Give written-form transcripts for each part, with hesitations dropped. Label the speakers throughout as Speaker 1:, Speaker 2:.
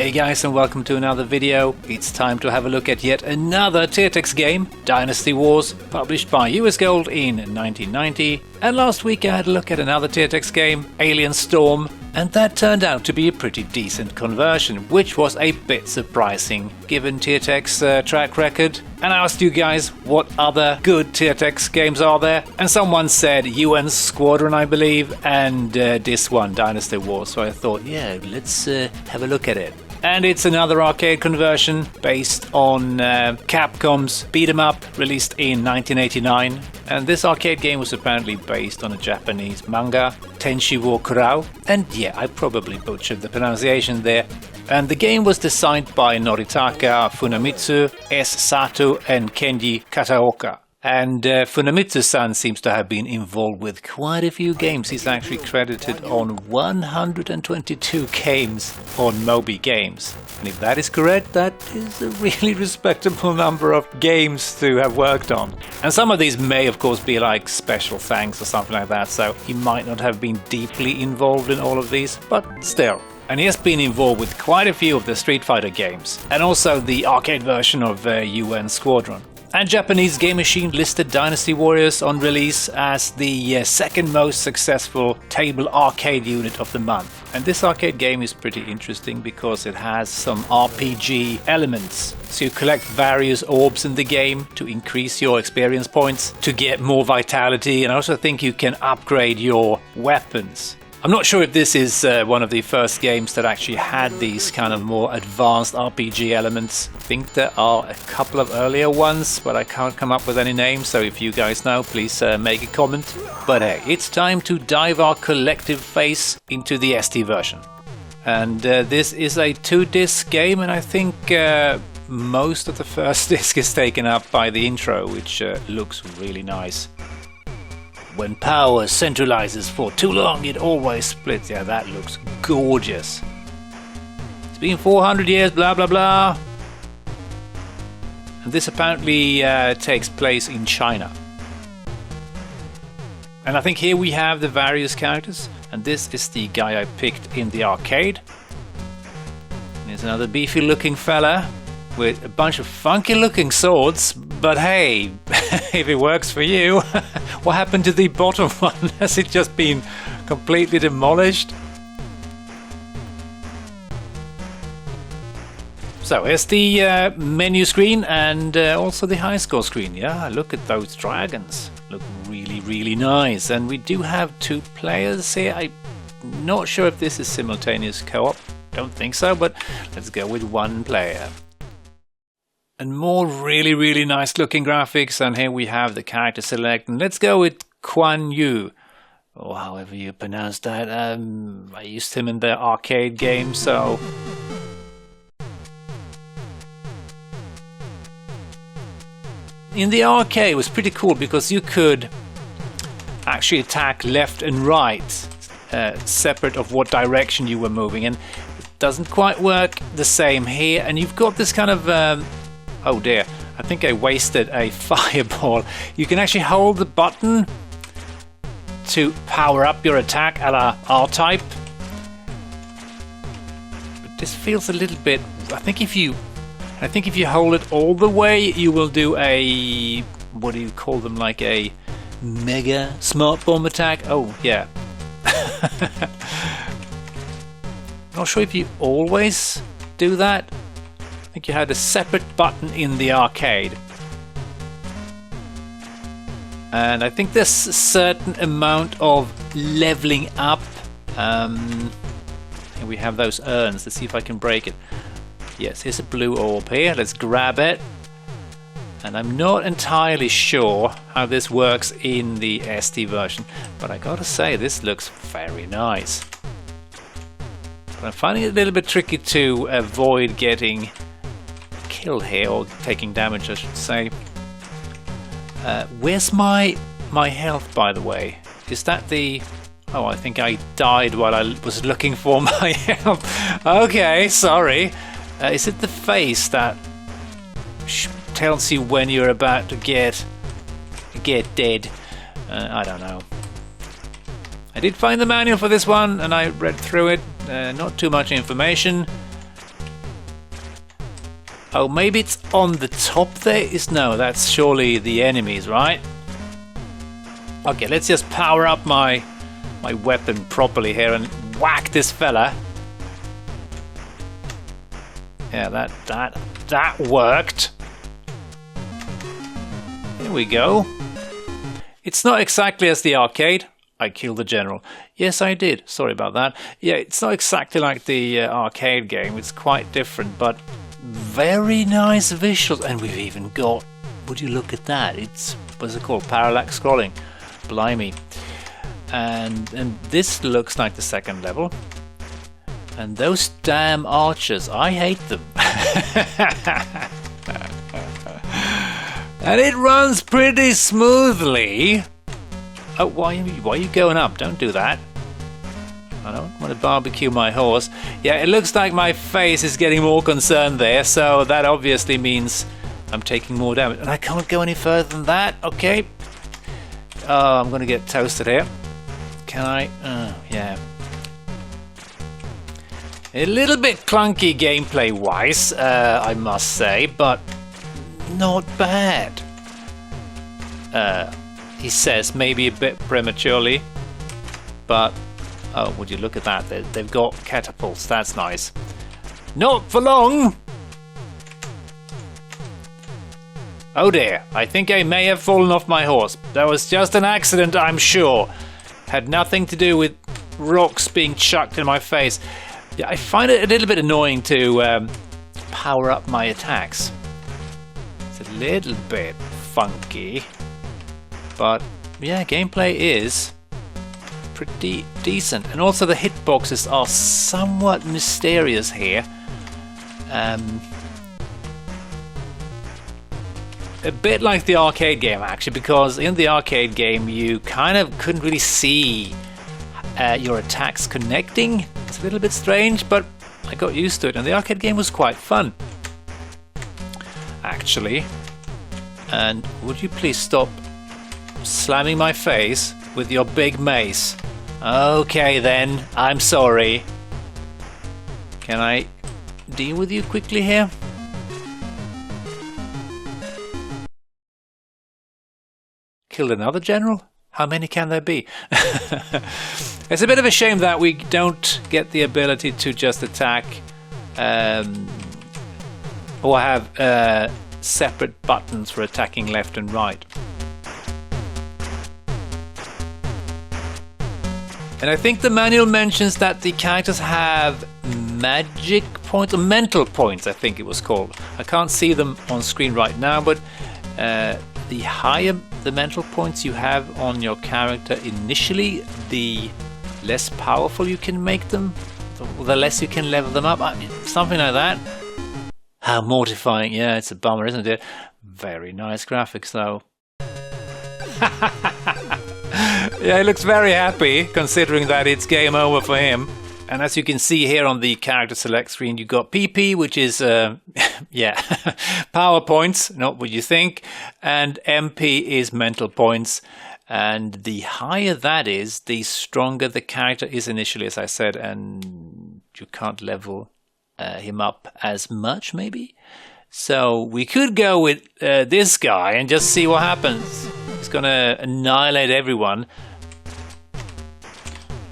Speaker 1: Hey guys, and welcome to another video. It's time to have a look at yet another Tiertex game, Dynasty Wars, published by US Gold in 1990. And last week I had a look at another Tiertex game, Alien Storm, and that turned out to be a pretty decent conversion, which was a bit surprising given Tiertex track record. And I asked you guys what other good Tiertex games are there, and someone said UN Squadron, I believe, and this one, Dynasty Wars. So I thought, yeah, let's have a look at it. And it's another arcade conversion based on Capcom's Beat 'em Up, released in 1989. And this arcade game was apparently based on a Japanese manga, Tenshi wo Kurao. And yeah, I probably butchered the pronunciation there. And the game was designed by Noritaka Funamitsu, S. Sato, and Kenji Kataoka. And Funamitsu-san seems to have been involved with quite a few games. He's actually credited on 122 games on Moby Games. And if that is correct, that is a really respectable number of games to have worked on. And some of these may, of course, be like special thanks or something like that, so he might not have been deeply involved in all of these, but still. And he has been involved with quite a few of the Street Fighter games, and also the arcade version of UN Squadron. And Japanese Game Machine listed Dynasty Warriors on release as the second most successful table arcade unit of the month. And this arcade game is pretty interesting because it has some RPG elements. So you collect various orbs in the game to increase your experience points, to get more vitality, and I also think you can upgrade your weapons. I'm not sure if this is one of the first games that actually had these kind of more advanced RPG elements. I think there are a couple of earlier ones, but I can't come up with any names, so if you guys know, please make a comment. But hey, it's time to dive our collective face into the ST version. And this is a 2-disc game, and I think most of the first disc is taken up by the intro, which looks really nice. When power centralizes for too long, it always splits. Yeah, that looks gorgeous. It's been 400 years, blah, blah, blah. And this apparently takes place in China. And I think here we have the various characters. And this is the guy I picked in the arcade. And here's another beefy looking fella with a bunch of funky looking swords. But hey, if it works for you, what happened to the bottom one? Has it just been completely demolished? So here's the menu screen and also the high score screen. Yeah, look at those dragons. Look really, really nice. And we do have 2 players here. I'm not sure if this is simultaneous co-op. Don't think so, but let's go with 1 player. And more really, really nice looking graphics. And here we have the character select. And let's go with Quan Yu, or however you pronounce that. I used him in the arcade game, so... In the arcade it was pretty cool because you could actually attack left and right, separate of what direction you were moving. And it doesn't quite work the same here. And you've got this kind of... oh dear, I think I wasted a fireball. You can actually hold the button to power up your attack a la R-Type. But this feels a little bit... I think if you hold it all the way, you will do a... what do you call them? Like a mega smart bomb attack? Oh, yeah. Not sure if you always do that. I think you had a separate button in the arcade. And I think there's a certain amount of leveling up. Here we have those urns. Let's see if I can break it. Yes, here's a blue orb here. Let's grab it. And I'm not entirely sure how this works in the ST version, but I gotta say, this looks very nice. But I'm finding it a little bit tricky to avoid getting killed here, or taking damage I should say. Where's my health, by the way? Is that the... oh, I think I died while I was looking for my health. Okay, sorry. Is it the face that tells you when you're about to get dead? I don't know. I did find the manual for this one and I read through it. Not too much information. Oh, maybe it's on the top there? No, that's surely the enemies, right? Okay, let's just power up my weapon properly here and whack this fella. Yeah, that worked. Here we go. It's not exactly as the arcade. I killed the general. Yes, I did. Sorry about that. Yeah, it's not exactly like the arcade game. It's quite different, but very nice visuals. And we've even got, would you look at that? It's, what's it called? Parallax scrolling. Blimey. And this looks like the second level. And those damn archers, I hate them. And it runs pretty smoothly. Oh, why are you going up? Don't do that. I don't want to barbecue my horse. Yeah, it looks like my face is getting more concerned there, so that obviously means I'm taking more damage. And I can't go any further than that, okay? Oh, I'm going to get toasted here. Can I? Yeah. A little bit clunky gameplay-wise, I must say, but not bad. He says maybe a bit prematurely, but oh, would you look at that? They've got catapults. That's nice. Not for long. Oh dear, I think I may have fallen off my horse. That was just an accident, I'm sure. Had nothing to do with rocks being chucked in my face. Yeah, I find it a little bit annoying to power up my attacks. It's a little bit funky. But yeah, gameplay is pretty decent. And also the hitboxes are somewhat mysterious here. A bit like the arcade game actually, because in the arcade game you kind of couldn't really see your attacks connecting. It's a little bit strange, but I got used to it, and the arcade game was quite fun actually. And would you please stop slamming my face with your big mace? Okay then, I'm sorry. Can I deal with you quickly here? Killed another general? How many can there be? It's a bit of a shame that we don't get the ability to just attack or have separate buttons for attacking left and right. And I think the manual mentions that the characters have magic points, or mental points I think it was called. I can't see them on screen right now, but the higher the mental points you have on your character initially, the less powerful you can make them, the less you can level them up. I mean, something like that. How mortifying. Yeah, it's a bummer, isn't it? Very nice graphics though. Yeah, he looks very happy considering that it's game over for him. And as you can see here on the character select screen, you got PP, which is, yeah, power points, not what you think. And MP is mental points. And the higher that is, the stronger the character is initially, as I said. And you can't level him up as much, maybe. So we could go with this guy and just see what happens. He's going to annihilate everyone.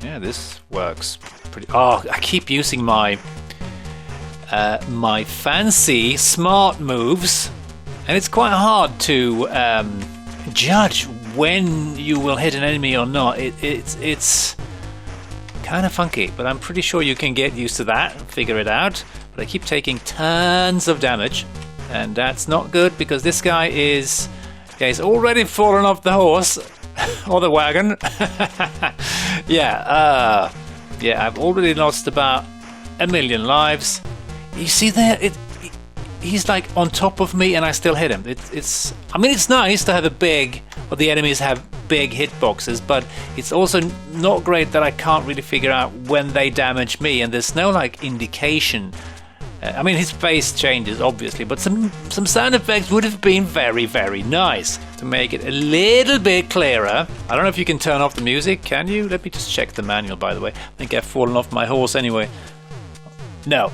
Speaker 1: Yeah, this works. Oh, I keep using my my fancy smart moves, and it's quite hard to judge when you will hit an enemy or not. It's kind of funky, but I'm pretty sure you can get used to that and figure it out. But I keep taking tons of damage, and that's not good because this guy is, yeah, he's already fallen off the horse or the wagon. Yeah. Yeah, I've already lost about 1 million lives. You see there, he's like on top of me and I still hit him. I mean, it's nice to have the enemies have big hitboxes, but it's also not great that I can't really figure out when they damage me, and there's no like indication. I mean, his face changes obviously, but some sound effects would have been very, very nice to make it a little bit clearer. I don't know if you can turn off the music, can you? Let me just check the manual, by the way. I think I've fallen off my horse anyway. No.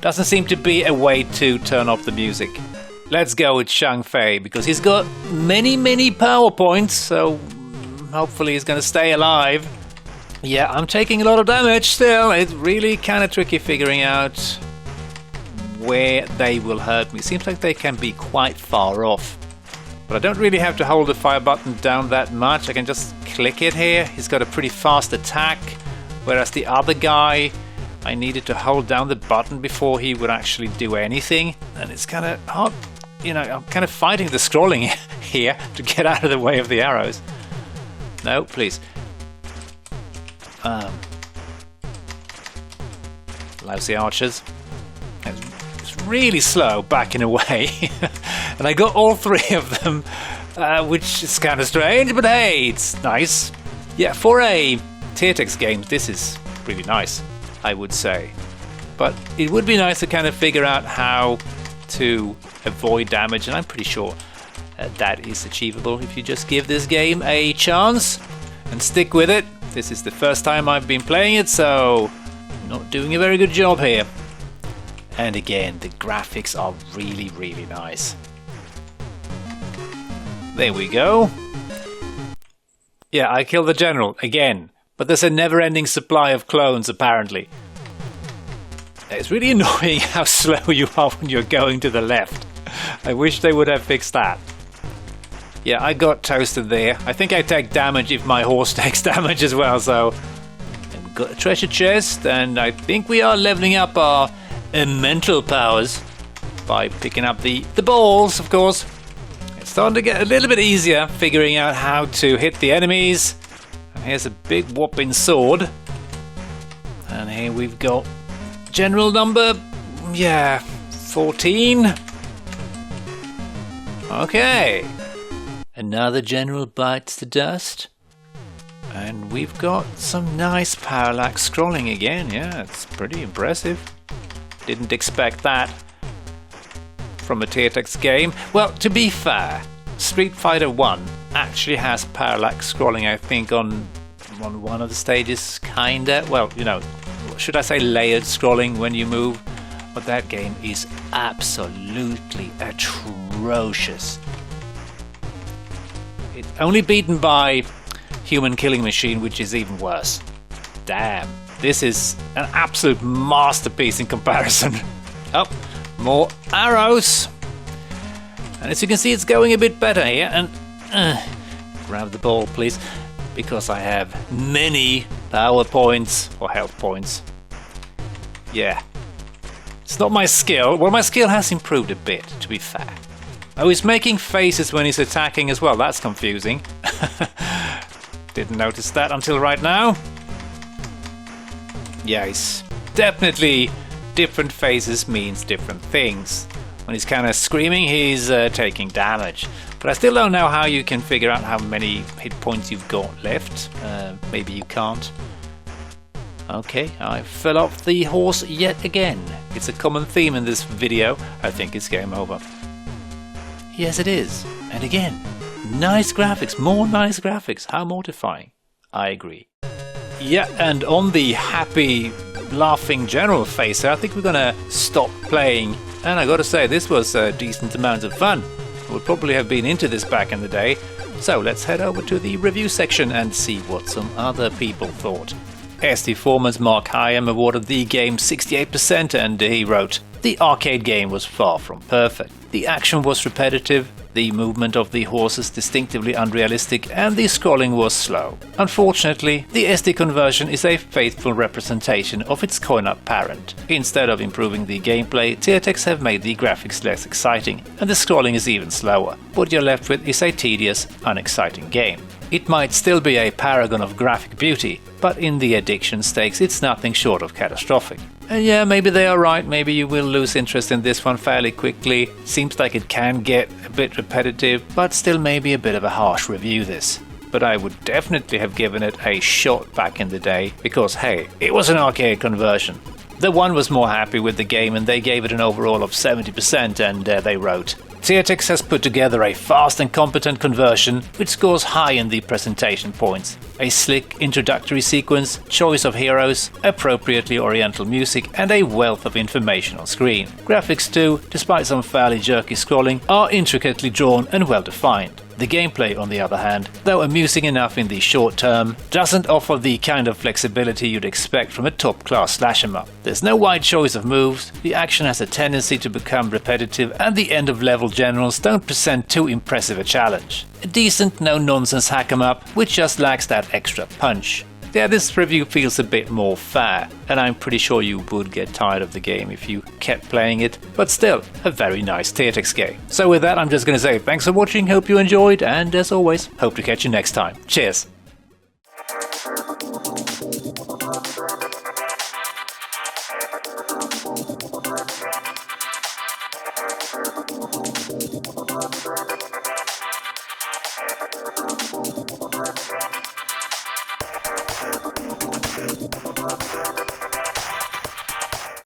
Speaker 1: Doesn't seem to be a way to turn off the music. Let's go with Shang Fei, because he's got many power points, so hopefully he's going to stay alive. Yeah, I'm taking a lot of damage still. It's really kind of tricky figuring out where they will hurt me. Seems like they can be quite far off. But I don't really have to hold the fire button down that much. I can just click it here. He's got a pretty fast attack, whereas the other guy, I needed to hold down the button before he would actually do anything. And it's kind of hard. You know, I'm kind of fighting the scrolling here to get out of the way of the arrows. No, please. Lousy archers. It's really slow backing away. And I got all three of them, which is kind of strange, but hey, it's nice. Yeah, for a Tactics game, this is really nice, I would say. But it would be nice to kind of figure out how to avoid damage, and I'm pretty sure that is achievable if you just give this game a chance and stick with it. This is the first time I've been playing it, so I'm not doing a very good job here. And again, the graphics are really nice. There we go. Yeah, I killed the general again, but there's a never-ending supply of clones apparently. It's really annoying how slow you are when you're going to the left. I wish they would have fixed that. Yeah, I got toasted there. I think I take damage if my horse takes damage as well, so... And we've got a treasure chest, and I think we are leveling up our mental powers by picking up the balls, of course. It's starting to get a little bit easier figuring out how to hit the enemies. And here's a big whopping sword. And here we've got general number, 14. Okay. Another general bites the dust. And we've got some nice parallax scrolling again. Yeah, it's pretty impressive. Didn't expect that from a Tactics game. Well, to be fair, Street Fighter 1 actually has parallax scrolling, I think, on one of the stages, kinda. Well, you know, should I say layered scrolling when you move? But that game is absolutely atrocious. It's only beaten by Human Killing Machine, which is even worse. Damn, this is an absolute masterpiece in comparison. Oh, more arrows. And as you can see, it's going a bit better here. And grab the ball, please, because I have many power points or health points. Yeah, it's not my skill. Well, my skill has improved a bit, to be fair. Oh, he's making faces when he's attacking as well. That's confusing. Didn't notice that until right now. Yeah, he's definitely different faces means different things. When he's kind of screaming, he's taking damage. But I still don't know how you can figure out how many hit points you've got left. Maybe you can't. Okay, I fell off the horse yet again. It's a common theme in this video. I think it's game over. Yes, it is. And again, nice graphics, more nice graphics. How mortifying. I agree. Yeah, and on the happy, laughing general face, I think we're gonna stop playing. And I gotta say, this was a decent amount of fun. I would probably have been into this back in the day. So let's head over to the review section and see what some other people thought. ST Foreman's Mark Hyam awarded the game 68%, and he wrote, "The arcade game was far from perfect. The action was repetitive, the movement of the horses distinctively unrealistic, and the scrolling was slow. Unfortunately, the SD conversion is a faithful representation of its coin-up parent. Instead of improving the gameplay, Tactics have made the graphics less exciting, and the scrolling is even slower. What you're left with is a tedious, unexciting game. It might still be a paragon of graphic beauty, but in the addiction stakes it's nothing short of catastrophic." And yeah, maybe they are right, maybe you will lose interest in this one fairly quickly. Seems like it can get a bit repetitive, but still maybe a bit of a harsh review this. But I would definitely have given it a shot back in the day, because hey, it was an arcade conversion. The One was more happy with the game and they gave it an overall of 70%, and they wrote, Tiertex has put together a fast and competent conversion which scores high in the presentation points. A slick introductory sequence, choice of heroes, appropriately oriental music, and a wealth of information on screen. Graphics too, despite some fairly jerky scrolling, are intricately drawn and well defined. The gameplay, on the other hand, though amusing enough in the short term, doesn't offer the kind of flexibility you'd expect from a top-class slash-em-up. There's no wide choice of moves, the action has a tendency to become repetitive, and the end-of-level generals don't present too impressive a challenge. A decent, no-nonsense hack-em-up, which just lacks that extra punch. Yeah, this review feels a bit more fair, and I'm pretty sure you would get tired of the game if you kept playing it, but still, a very nice Tiertex game. So with that, I'm just gonna say thanks for watching, hope you enjoyed, and as always, hope to catch you next time. Cheers!